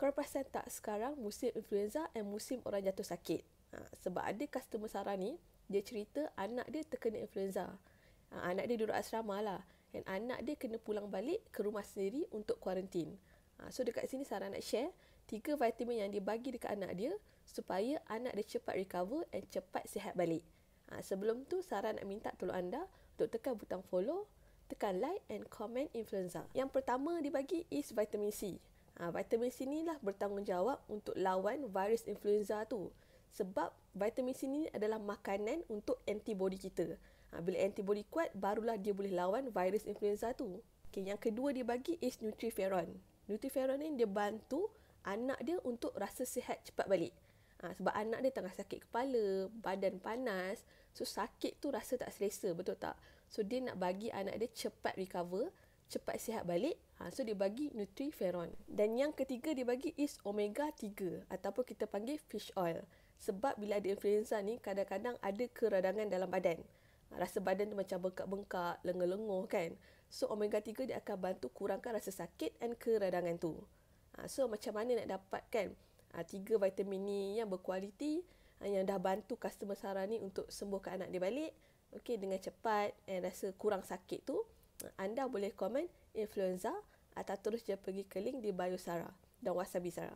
Korang perasan tak sekarang musim influenza dan musim orang jatuh sakit? Sebab ada customer Sarah ni, dia cerita anak dia terkena influenza. Anak dia duduk asrama lah. Dan anak dia kena pulang balik ke rumah sendiri untuk kuarantin. So dekat sini Sarah nak share 3 vitamin yang dia bagi dekat anak dia supaya anak dia cepat recover dan cepat sihat balik. Sebelum tu Sarah nak minta tolong anda untuk tekan butang follow, tekan like and comment influenza. Yang pertama dibagi is vitamin C. Vitamin C ni lah bertanggungjawab untuk lawan virus influenza tu. Sebab vitamin C ni adalah makanan untuk antibody kita. Bila antibody kuat, barulah dia boleh lawan virus influenza tu. Okay, yang kedua dia bagi is nutriferon. Nutriferon ni dia bantu anak dia untuk rasa sihat cepat balik. Sebab anak dia tengah sakit kepala, badan panas. So sakit tu rasa tak selesa, betul tak? So dia nak bagi anak dia cepat recover, cepat sihat balik. So dia bagi nutriferon. Dan yang ketiga dia bagi is omega 3 ataupun kita panggil fish oil. Sebab bila ada influenza ni kadang-kadang ada keradangan dalam badan. Rasa badan tu macam bengkak-bengkak, lenguh-lenguh kan. So omega 3 dia akan bantu kurangkan rasa sakit dan keradangan tu. So macam mana nak dapatkan 3 vitamin ni yang berkualiti, yang dah bantu customer Sarah ni untuk sembuhkan anak dia balik, okay, dengan cepat dan rasa kurang sakit tu, anda boleh komen influenza atau terus je pergi ke link di bio Sarah dan wasabi Sarah.